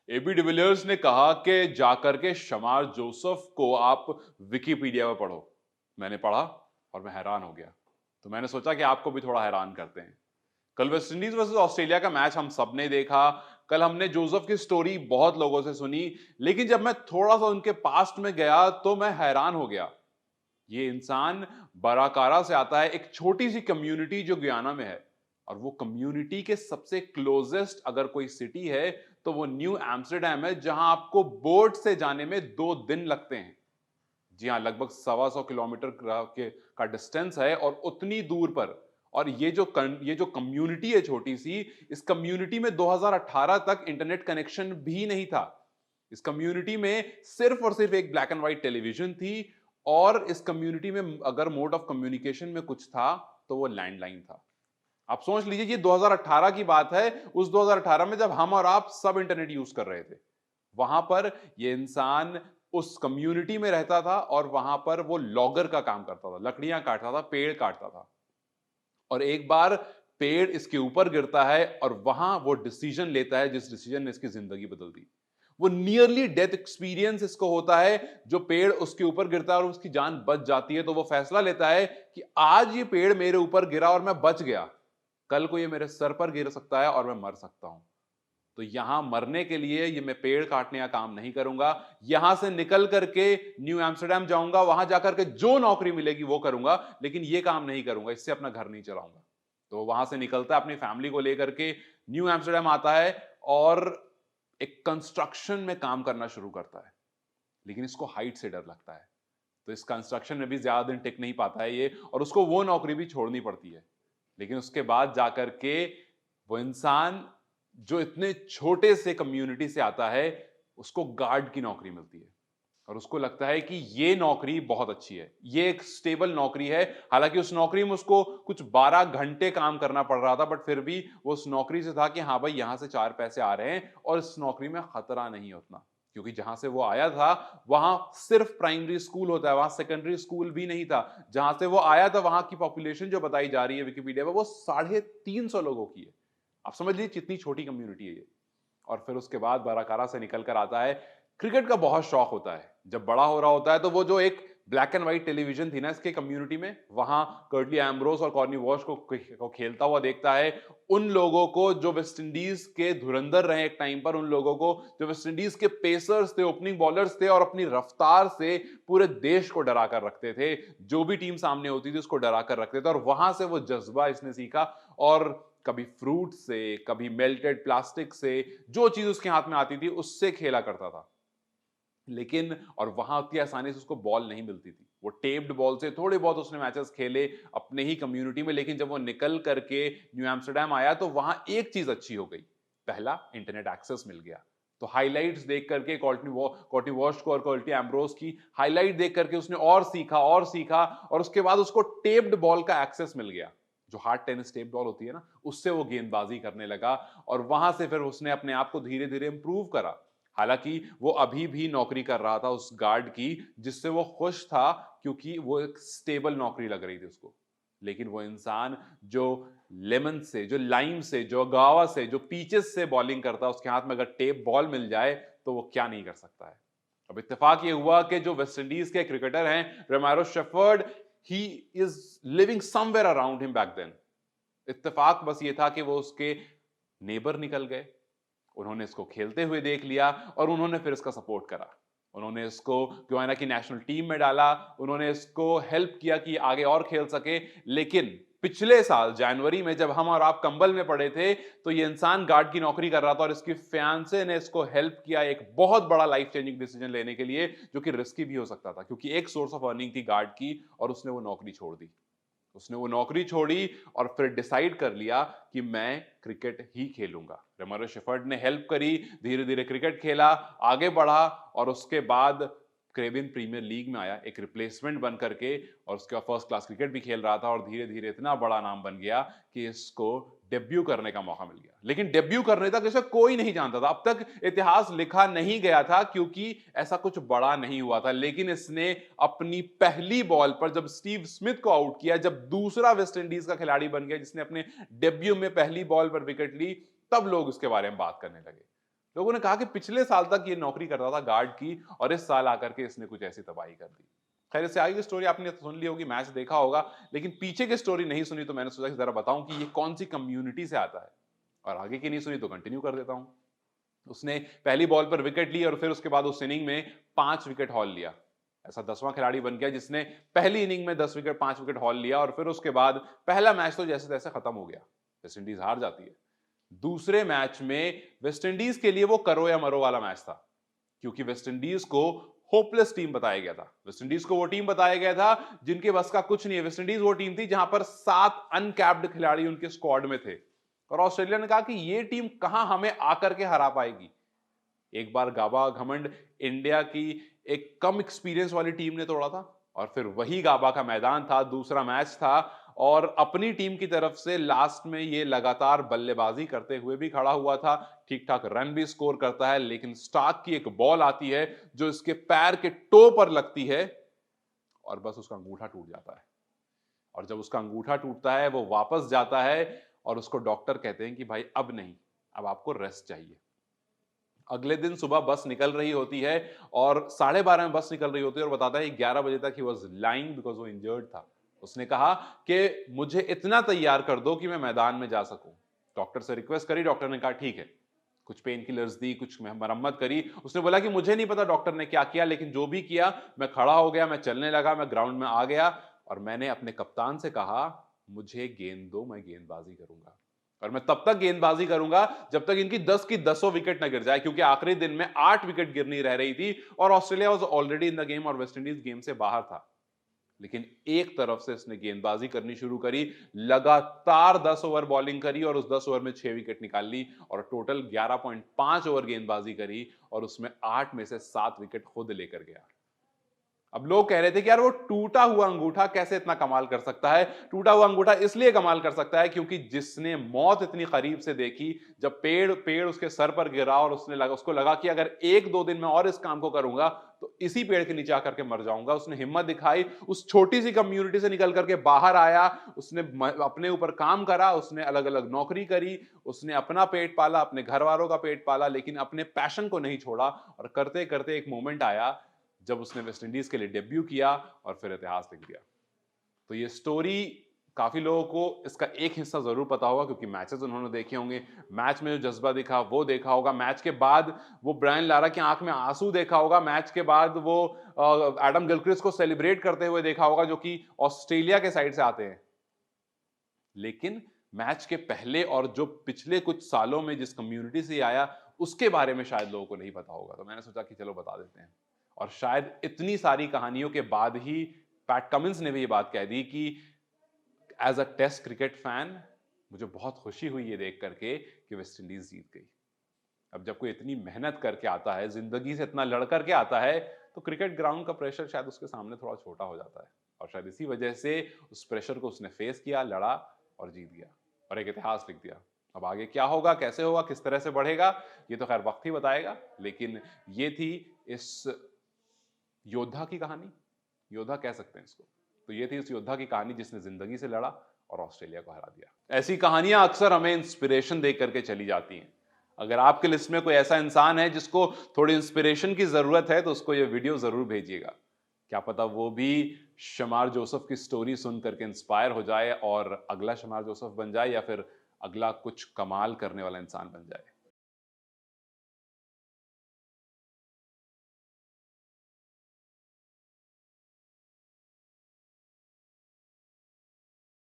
AB de Villiers ने कहा कि जाकर के शमार जोसेफ को आप विकिपीडिया में पढ़ो। मैंने पढ़ा और मैं हैरान हो गया। तो मैंने सोचा कि आपको भी थोड़ा हैरान करते हैं। कल वेस्टइंडीज वर्सेस ऑस्ट्रेलिया का मैच हम सबने देखा। कल हमने जोसेफ की स्टोरी बहुत लोगों से सुनी, लेकिन जब मैं थोड़ा सा उनके पास्ट में गया तो मैं हैरान हो गया। ये इंसान बराकारा से आता है, एक छोटी सी कम्युनिटी जो गुयाना में है, और वो कम्युनिटी के सबसे क्लोजेस्ट अगर कोई सिटी है तो वो न्यू एम्स्टरडेम है, जहां आपको बोट से जाने में 2 दिन लगते हैं। जी हाँ, लगभग 125 किलोमीटर का डिस्टेंस है और उतनी दूर पर। और ये जो कम्युनिटी है छोटी सी, इस कम्युनिटी में 2018 तक इंटरनेट कनेक्शन भी नहीं था। इस कम्युनिटी में सिर्फ और सिर्फ एक ब्लैक एंड व्हाइट टेलीविजन थी, और इस कम्युनिटी में अगर मोड ऑफ कम्युनिकेशन में कुछ था तो वो लैंडलाइन था। आप सोच लीजिए, ये 2018 की बात है। उस 2018 में जब हम और आप सब इंटरनेट यूज कर रहे थे, वहां पर ये इंसान उस कम्युनिटी में रहता था और वहां पर वो लॉगर का काम करता था, लकड़ियां काटता था, पेड़ काटता था। और एक बार पेड़ इसके ऊपर गिरता है और वहां वो डिसीजन लेता है जिस डिसीजन ने इसकी जिंदगी बदल दी। वो नियरली डेथ एक्सपीरियंस इसको होता है। जो पेड़ उसके ऊपर गिरता है और उसकी जान बच जाती है, तो वो फैसला लेता है कि आज ये पेड़ मेरे ऊपर गिरा और मैं बच गया, कल को ये मेरे सर पर गिर सकता है और मैं मर सकता हूं। तो यहां मरने के लिए ये मैं पेड़ काटने का काम नहीं करूंगा। यहां से निकल करके न्यू एम्स्टरडेम जाऊंगा, वहां जाकर के जो नौकरी मिलेगी वो करूंगा, लेकिन ये काम नहीं करूंगा, इससे अपना घर नहीं चलाऊंगा। तो वहां से निकलता है, अपनी फैमिली को लेकर के न्यू एम्स्टरडेम आता है और एक कंस्ट्रक्शन में काम करना शुरू करता है। लेकिन इसको हाइट से डर लगता है, तो इस कंस्ट्रक्शन में भी ज्यादा दिन टिक नहीं पाता है ये, और उसको वो नौकरी भी छोड़नी पड़ती है। लेकिन उसके बाद जाकर के वो इंसान जो इतने छोटे से कम्युनिटी से आता है, उसको गार्ड की नौकरी मिलती है। और उसको लगता है कि ये नौकरी बहुत अच्छी है, ये एक स्टेबल नौकरी है। हालांकि उस नौकरी में उसको कुछ 12 घंटे काम करना पड़ रहा था, बट फिर भी वो उस नौकरी से था कि हाँ भाई, यहां से 4 पैसे आ रहे हैं और इस नौकरी में खतरा नहीं उतना। क्योंकि जहां से वो आया था, वहां सिर्फ प्राइमरी स्कूल होता है, वहां सेकेंडरी स्कूल भी नहीं था। जहां से वो आया था, वहां की पॉपुलेशन जो बताई जा रही है विकिपीडिया में, वो 350 लोगों की है। आप समझ लीजिए कितनी छोटी कम्युनिटी है ये। और फिर उसके बाद बाराकारा से निकल कर आता है। क्रिकेट का बहुत शौक होता है। जब बड़ा हो रहा होता है तो वो जो एक ब्लैक एंड व्हाइट टेलीविजन थी ना इसके कम्युनिटी में, वहां कर्टली एम्ब्रोस और कॉर्नी वॉश को खेलता हुआ देखता है। उन लोगों को जो वेस्ट इंडीज के धुरंधर रहे एक टाइम पर, उन लोगों को जो वेस्ट इंडीज के पेसर्स थे, ओपनिंग बॉलर्स थे, और अपनी रफ्तार से पूरे देश को डरा कर रखते थे। जो भी टीम सामने होती थी उसको डरा कर रखते थे, और वहां से वो जज्बा इसने सीखा। और कभी फ्रूट से, कभी मेल्टेड प्लास्टिक से, जो चीज उसके हाथ में आती थी उससे खेला करता था। लेकिन और वहां उतनी आसानी से उसको बॉल नहीं मिलती थी। वो टेप्ड बॉल से थोड़े बहुत उसने मैचेस खेले अपने ही कम्युनिटी में। लेकिन जब वो निकल करके न्यू एम्स्टरडेम आया तो वहां एक चीज अच्छी हो गई। पहला, इंटरनेट एक्सेस मिल गया। तो हाइलाइट्स देख करके कॉर्टनी वॉश को और कर्टली एम्ब्रोस की हाइलाइट देख करके उसने और सीखा और सीखा, और उसके बाद उसको टेप्ड बॉल का एक्सेस मिल गया। जो हार्ड टेनिस टेप बॉल होती है ना, उससे वो गेंदबाजी करने लगा। और वहां से फिर उसने अपने आप को धीरे धीरे इंप्रूव करा। हालांकि वो अभी भी नौकरी कर रहा था उस गार्ड की, जिससे वो खुश था, क्योंकि वो एक स्टेबल नौकरी लग रही थी उसको। लेकिन वो इंसान जो लेमन से, जो लाइम से, जो गावा से, जो पीचेस से बॉलिंग करता है, उसके हाथ में अगर टेप बॉल मिल जाए तो वो क्या नहीं कर सकता है। अब इत्तेफाक ये हुआ कि जो वेस्ट इंडीज के क्रिकेटर हैं Romario Shepherd, he is living somewhere around him back then. इत्तेफाक बस ये था कि वो उसके नेबर निकल गए। उन्होंने इसको खेलते हुए देख लिया और उन्होंने फिर इसका सपोर्ट करा। उन्होंने इसको गयाना की नेशनल टीम में डाला। उन्होंने इसको हेल्प किया कि आगे और खेल सके। लेकिन पिछले साल जनवरी में जब हम और आप कंबल में पड़े थे, तो ये इंसान गार्ड की नौकरी कर रहा था और इसकी फियांसे ने इसको हेल्प किया एक बहुत बड़ा लाइफ चेंजिंग डिसीजन लेने के लिए, जो कि रिस्की भी हो सकता था, क्योंकि एक सोर्स ऑफ अर्निंग थी गार्ड की, और उसने वो नौकरी छोड़ दी। उसने वो नौकरी छोड़ी और फिर डिसाइड कर लिया कि मैं क्रिकेट ही खेलूंगा। रोमेरो शेफर्ड ने हेल्प करी, धीरे धीरे क्रिकेट खेला, आगे बढ़ा, और उसके बाद कैरेबियन प्रीमियर लीग में आया एक रिप्लेसमेंट बन करके, और उसके बाद फर्स्ट क्लास क्रिकेट भी खेल रहा था, और धीरे धीरे इतना बड़ा नाम बन गया कि इसको डेब्यू करने का मौका मिल गया। लेकिन डेब्यू करने तक इसे कोई नहीं जानता था, अब तक इतिहास लिखा नहीं गया था, क्योंकि ऐसा कुछ बड़ा नहीं हुआ था। लेकिन इसने अपनी पहली बॉल पर जब स्टीव स्मिथ को आउट किया, जब दूसरा वेस्ट इंडीज का खिलाड़ी बन गया जिसने अपने डेब्यू में पहली बॉल पर विकेट ली, तब लोग उसके बारे में बात करने लगे। लोगों ने कहा कि पिछले साल तक ये नौकरी करता था गार्ड की और इस साल आकर के इसने कुछ ऐसी तबाही कर दी। खैर, इससे आगे की स्टोरी आपने सुन ली होगी, मैच देखा होगा, लेकिन पीछे की स्टोरी नहीं सुनी, तो मैंने सोचा कि जरा बताऊं कि ये कौन सी कम्युनिटी से आता है। और आगे की नहीं सुनी तो कंटिन्यू कर देता हूं। उसने पहली बॉल पर विकेट ली और फिर उसके बाद उस इनिंग में 5 विकेट हॉल लिया। ऐसा 10वां खिलाड़ी बन गया जिसने पहली इनिंग में 10 विकेट 5 विकेट हॉल लिया, और फिर उसके बाद पहला मैच तो जैसे तैसे खत्म हो गया, वेस्ट इंडीज हार जाती है। दूसरे मैच में वेस्ट इंडीज के लिए वो करो या मरो वाला मैच था, क्योंकि वेस्ट इंडीज को होपलेस टीम बताया गया था। वेस्ट इंडीज को वो टीम बताया गया था जिनके बस का कुछ नहीं है। वेस्ट इंडीज वो टीम थी जहां पर 7 अनकैप्ड खिलाड़ी उनके स्क्वाड में थे, और ऑस्ट्रेलिया ने कहा कि ये टीम कहां हमें आकर के हरा पाएगी। एक बार गाबा घमंड इंडिया की एक कम एक्सपीरियंस वाली टीम ने तोड़ा था, और फिर वही गाबा का मैदान था, दूसरा मैच था, और अपनी टीम की तरफ से लास्ट में ये लगातार बल्लेबाजी करते हुए भी खड़ा हुआ था, ठीक ठाक रन भी स्कोर करता है, लेकिन स्टार्क की एक बॉल आती है जो इसके पैर के टो पर लगती है और बस उसका अंगूठा टूट जाता है। और जब उसका अंगूठा टूटता है वो वापस जाता है और उसको डॉक्टर कहते हैं कि भाई अब नहीं, अब आपको रेस्ट चाहिए। अगले दिन सुबह बस निकल रही होती है और 12:30 में बस निकल रही होती है, और बताता है 11 बजे तक ही वॉज लाइंग बिकॉज वो इंजर्ड था। उसने कहा कि मुझे इतना तैयार कर दो कि मैं मैदान में जा सकूं। डॉक्टर से रिक्वेस्ट करी, डॉक्टर ने कहा ठीक है, कुछ पेन किलर्स दी, कुछ मरम्मत करी। उसने बोला कि मुझे नहीं पता डॉक्टर ने क्या किया, लेकिन जो भी किया, मैं खड़ा हो गया, मैं चलने लगा, मैं ग्राउंड में आ गया, और मैंने अपने कप्तान से कहा मुझे गेंद दो, मैं गेंदबाजी करूंगा, और मैं तब तक गेंदबाजी करूंगा जब तक इनकी 10 की 10 विकेट न गिर जाए, क्योंकि आखिरी दिन में 8 विकेट गिरनी रह रही थी और Australia was already in the game और वेस्ट इंडीज गेम से बाहर था। लेकिन एक तरफ से इसने गेंदबाजी करनी शुरू करी, लगातार 10 ओवर बॉलिंग करी और उस 10 ओवर में 6 विकेट निकाल ली, और टोटल 11.5 ओवर गेंदबाजी करी और उसमें 8 में से 7 विकेट खुद लेकर गया। अब लोग कह रहे थे कि यार वो टूटा हुआ अंगूठा कैसे इतना कमाल कर सकता है। टूटा हुआ अंगूठा इसलिए कमाल कर सकता है क्योंकि जिसने मौत इतनी करीब से देखी, जब पेड़ पेड़ उसके सर पर गिरा और उसको लगा कि अगर 1-2 दिन में और इस काम को करूंगा तो इसी पेड़ के नीचे आकर के मर जाऊंगा, उसने हिम्मत दिखाई, उस छोटी सी कम्युनिटी से निकल करके बाहर आया, उसने अपने ऊपर काम करा, उसने अलग अलग नौकरी करी, उसने अपना पेट पाला, अपने घर वालों का पेट पाला, लेकिन अपने पैशन को नहीं छोड़ा। और करते करते एक मोमेंट आया जब उसने वेस्ट इंडीज के लिए डेब्यू किया और फिर इतिहास लिख दिया। तो ये स्टोरी काफी लोगों को इसका एक हिस्सा जरूर पता होगा, क्योंकि मैचेस उन्होंने देखे होंगे, मैच में जो जज्बा दिखा वो देखा होगा, मैच के बाद वो ब्रायन लारा की आंख में आंसू देखा होगा, मैच के बाद वो एडम गिलक्रिस्ट को सेलिब्रेट करते हुए देखा होगा, जो कि ऑस्ट्रेलिया के साइड से आते हैं। लेकिन मैच के पहले और जो पिछले कुछ सालों में जिस कम्युनिटी से आया उसके बारे में शायद लोगों को नहीं पता होगा, तो मैंने सोचा कि चलो बता देते हैं। और शायद इतनी सारी कहानियों के बाद ही पैट कमिंस ने भी ये बात कह दी कि as a test cricket fan मुझे बहुत खुशी हुई ये देख करके कि वेस्ट इंडीज जीत गई। अब जब कोई इतनी मेहनत करके आता है, जिंदगी से इतना लड़ करके आता है, तो क्रिकेट ग्राउंड का प्रेशर शायद उसके सामने थोड़ा छोटा हो जाता है, और शायद इसी वजह से उस प्रेशर को उसने फेस किया, लड़ा और जीत गया और एक इतिहास लिख दिया। अब आगे क्या होगा, कैसे होगा, किस तरह से बढ़ेगा, ये तो खैर वक्त ही बताएगा। लेकिन ये थी इस योद्धा की कहानी, योद्धा कह सकते हैं इसको। तो ये थी इस योद्धा की कहानी जिसने जिंदगी से लड़ा और ऑस्ट्रेलिया को हरा दिया। ऐसी कहानियां अक्सर हमें इंस्पिरेशन दे करके चली जाती हैं। अगर आपके लिस्ट में कोई ऐसा इंसान है जिसको थोड़ी इंस्पिरेशन की जरूरत है, तो उसको ये वीडियो जरूर भेजिएगा। क्या पता वो भी शमार जोसेफ की स्टोरी सुन करके इंस्पायर हो जाए और अगला शमार जोसेफ बन जाए, या फिर अगला कुछ कमाल करने वाला इंसान बन जाए।